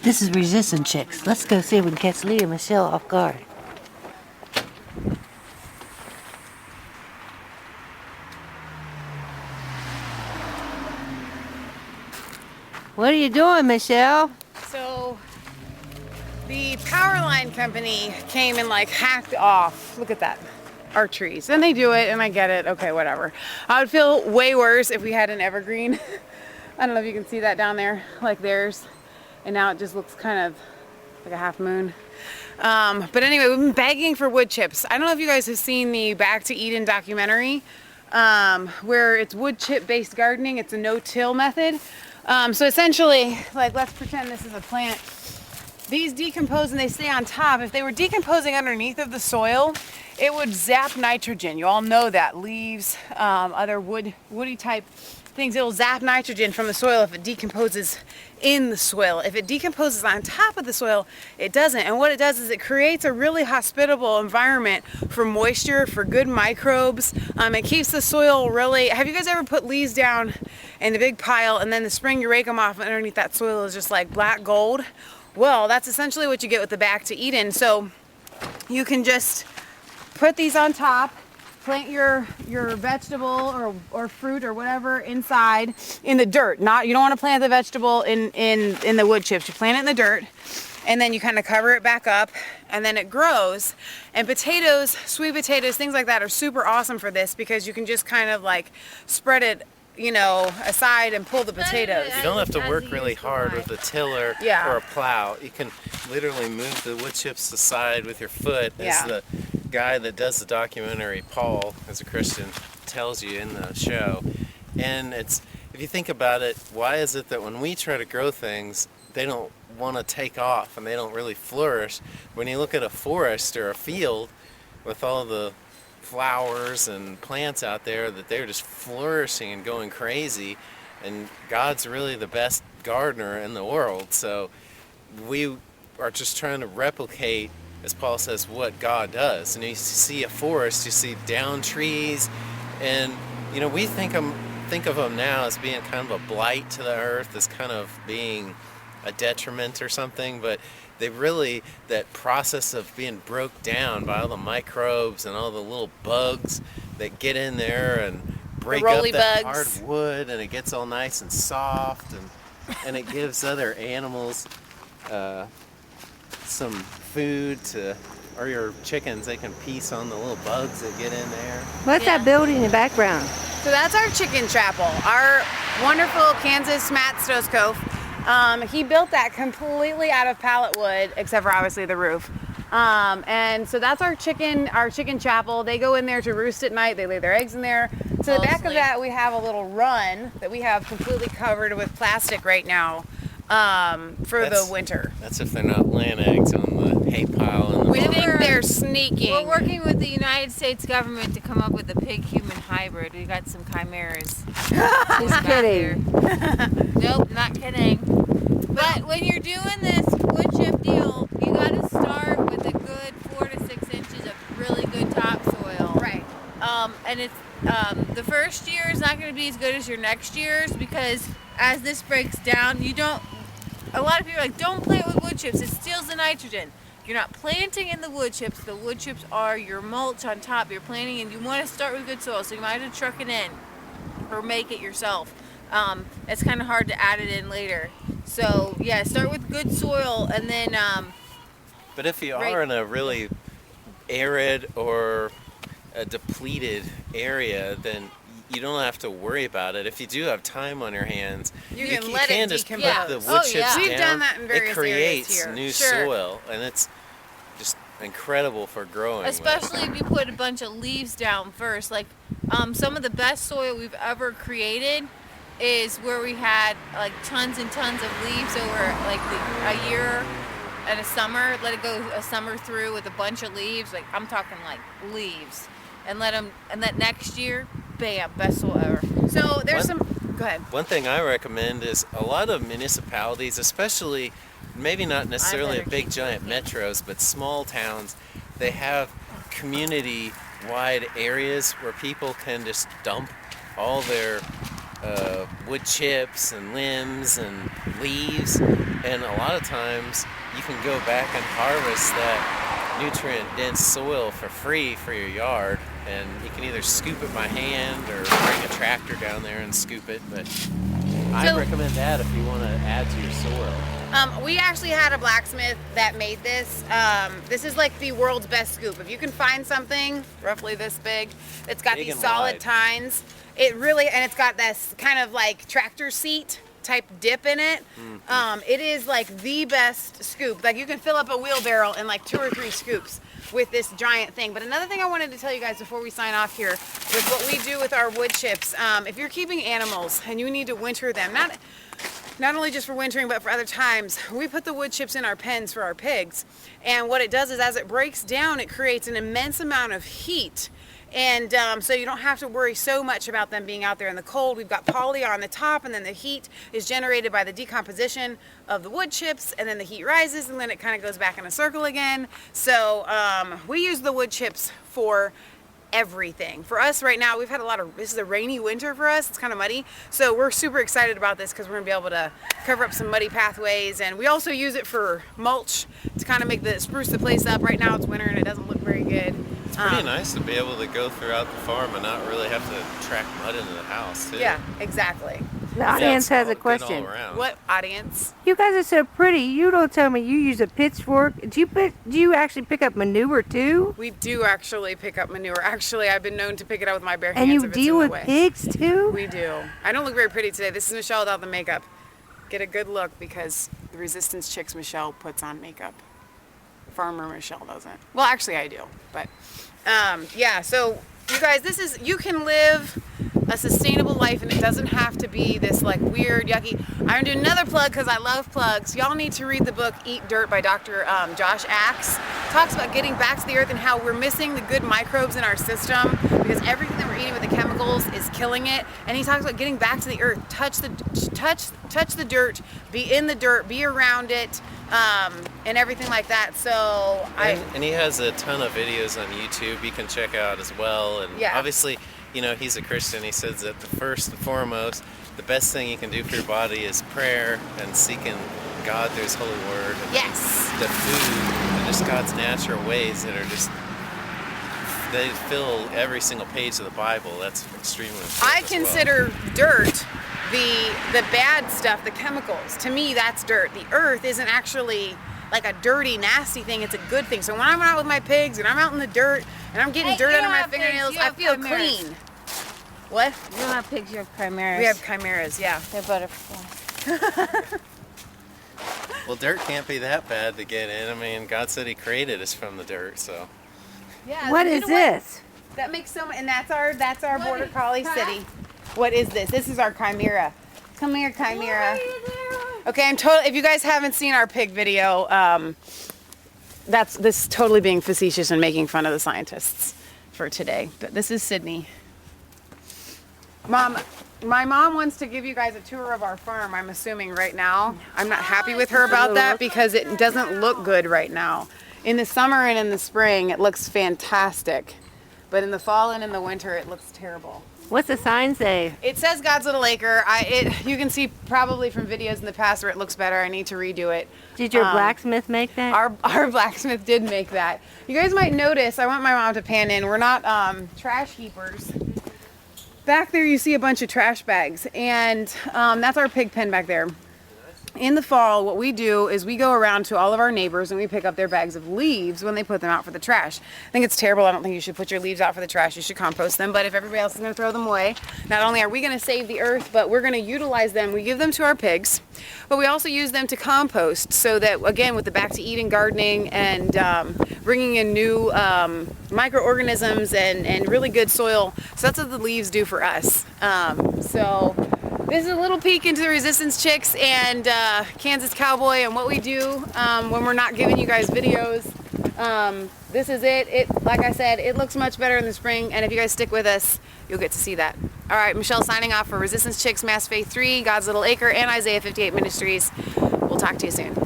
This is resistant chicks. Let's go see if we can catch Leah and Michelle off guard. What are you doing, Michelle? So the power line company came and like hacked off, look at that, our trees. And they do it, and I get it, okay, whatever. I would feel way worse if we had an evergreen. I don't know if you can see that down there, like theirs. And now it just looks kind of like a half moon. But anyway, we've been begging for wood chips. I don't know if you guys have seen the Back to Eden documentary, where it's wood chip based gardening. It's a no-till method. So essentially, like, let's pretend this is a plant. These decompose and they stay on top. If they were decomposing underneath of the soil, it would zap nitrogen. You all know that. Leaves, other woody type things, it'll zap nitrogen from the soil if it decomposes in the soil. If it decomposes on top of the soil, it doesn't. And what it does is it creates a really hospitable environment for moisture, for good microbes. It keeps the soil really... Have you guys ever put leaves down in a big pile and then the spring you rake them off and underneath that soil is just like black gold? Well, that's essentially what you get with the Back to Eden. So you can just put these on top, plant your vegetable or fruit or whatever inside in the dirt. You don't want to plant the vegetable in the wood chips. You plant it in the dirt, and then you kind of cover it back up, and then it grows. And potatoes, sweet potatoes, things like that are super awesome for this because you can just kind of like spread it, you know, aside and pull the potatoes. You don't have to work really hard with a tiller or a plow. You can literally move the wood chips aside with your foot, as the guy that does the documentary, Paul, as a Christian, tells you in the show. And it's, if you think about it, why is it that when we try to grow things, they don't want to take off and they don't really flourish? When you look at a forest or a field with all the flowers and plants out there, that they're just flourishing and going crazy, and God's really the best gardener in the world. So we are just trying to replicate, as Paul says, what God does. And you see a forest, you see down trees, and you know, we think of them now as being kind of a blight to the earth, as kind of being a detriment or something, but they really, that process of being broke down by all the microbes and all the little bugs that get in there and break up that hard wood, and it gets all nice and soft, and it gives other animals some food to, or your chickens, they can piece on the little bugs that get in there. What's that building in the background? So that's our chicken chapel. Our wonderful Kansas Matt Stoskov. He built that completely out of pallet wood, except for obviously the roof. And so that's our chicken chapel. They go in there to roost at night. They lay their eggs in there. To the back of that, we have a little run that we have completely covered with plastic right now for the winter. That's if they're not laying eggs on the hay pile. We think they're sneaking. We're working with the United States government to come up with a pig-human hybrid. We got some chimeras. He's kidding. Nope, not kidding. But when you're doing this wood chip deal, you got to start with a good 4 to 6 inches of really good topsoil. Right. And it's the first year is not going to be as good as your next year's, because as this breaks down, you don't. A lot of people are like, don't plant with wood chips. It steals the nitrogen. You're not planting in the wood chips. The wood chips are your mulch on top. You're planting, and you want to start with good soil, so you might have to truck it in or make it yourself. It's kind of hard to add it in later. So yeah, start with good soil, and then. But if you are in a really arid or a depleted area, then you don't have to worry about it. If you do have time on your hands, you can just put the wood chips We've down. done that in various it creates areas here. new soil, and it's just incredible for growing. Especially if you put a bunch of leaves down first. Like some of the best soil we've ever created is where we had like tons and tons of leaves over like a year and a summer. Let it go a summer through with a bunch of leaves. Like I'm talking like leaves, and that next year, bam, best soil ever. So there's go ahead. One thing I recommend is a lot of municipalities, especially maybe not necessarily big giant metros, but small towns, they have community-wide areas where people can just dump all their wood chips and limbs and leaves, And a lot of times you can go back and harvest that nutrient-dense soil for free for your yard. And you can either scoop it by hand or bring a tractor down there and scoop it. But I recommend that if you want to add to your soil. We actually had a blacksmith that made this. This is like the world's best scoop. If you can find something roughly this big, it's got these solid tines. And it's got this kind of like tractor seat type dip in it. It is like the best scoop. Like you can fill up a wheelbarrow in like 2 or 3 scoops with this giant thing. But another thing I wanted to tell you guys before we sign off here with what we do with our wood chips, if you're keeping animals and you need to winter them, not only just for wintering but for other times, we put the wood chips in our pens for our pigs. And what it does is as it breaks down, it creates an immense amount of heat. And so you don't have to worry so much about them being out there in the cold. We've got poly on the top, and then the heat is generated by the decomposition of the wood chips, and then the heat rises, and then it kind of goes back in a circle again. So we use the wood chips for everything. For us right now, we've had this is a rainy winter for us. It's kind of muddy. So we're super excited about this because we're gonna be able to cover up some muddy pathways. And we also use it for mulch to kind of spruce the place up. Right now it's winter and it doesn't look very good. It's pretty nice to be able to go throughout the farm and not really have to track mud into the house too. Yeah, exactly. The audience has a Good question. all around. What audience? You guys are so pretty. You don't tell me you use a pitchfork. Do you actually pick up manure too? We do actually pick up manure. Actually, I've been known to pick it up with my bare hands. And you if it's deal in the with way. pigs too? We do. I don't look very pretty today. This is Michelle without the makeup. Get a good look because the Resistance Chicks Michelle puts on makeup. Farmer Michelle doesn't. Well, actually I do, but yeah. So you guys, you can live a sustainable life and it doesn't have to be this like weird, yucky. I'm gonna do another plug because I love plugs. Y'all need to read the book Eat Dirt by Dr. Josh Axe. Talks about getting back to the earth and how we're missing the good microbes in our system because everything that we're eating with the chemicals is killing it. And he talks about getting back to the earth, touch the dirt, be in the dirt, be around it, and everything like that. So and he has a ton of videos on YouTube you can check out as well. And obviously, you know, he's a Christian. He says that the first and foremost, the best thing you can do for your body is prayer and seeking God through His holy word. And the food and just God's natural ways that are just, they fill every single page of the Bible. That's extremely important. I consider dirt the bad stuff, the chemicals. To me, that's dirt. The earth isn't actually like a dirty, nasty thing. It's a good thing. So when I'm out with my pigs and I'm out in the dirt and I'm getting dirt under my fingernails, I feel clean. What? You don't have pigs, you have chimeras. We have chimeras, yeah. They're butterflies. Well, dirt can't be that bad to get in. I mean, God said He created us from the dirt, so. Yeah. What is this? That makes so much, and that's our border collie city. What is this? This is our chimera. Come here, chimera. Okay, if you guys haven't seen our pig video, this is totally being facetious and making fun of the scientists for today. But this is Sydney. My mom wants to give you guys a tour of our farm, I'm assuming right now. I'm not happy with her about that because it doesn't look good right now. In the summer and in the spring, it looks fantastic. But in the fall and in the winter, it looks terrible. What's the sign say? It says God's Little Acre. You can see probably from videos in the past where it looks better. I need to redo it. Did your blacksmith make that? Our blacksmith did make that. You guys might notice, I want my mom to pan in, we're not trash heapers. Back there you see a bunch of trash bags, and that's our pig pen back there. In the fall, what we do is we go around to all of our neighbors and we pick up their bags of leaves when they put them out for the trash. I think it's terrible. I don't think you should put your leaves out for the trash. You should compost them. But if everybody else is going to throw them away, not only are we going to save the earth, but we're going to utilize them. We give them to our pigs, but we also use them to compost so that, again, with the back to eating gardening and bringing in new microorganisms and really good soil. So that's what the leaves do for us. So this is a little peek into the Resistance Chicks and Kansas Cowboy and what we do when we're not giving you guys videos. This is it. Like I said, it looks much better in the spring, and if you guys stick with us, you'll get to see that. All right, Michelle signing off for Resistance Chicks, Mass Faith 3, God's Little Acre, and Isaiah 58 Ministries. We'll talk to you soon.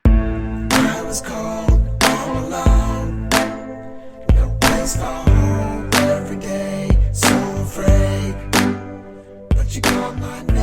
I was cold all alone, no place for home every day, so afraid. she called my name.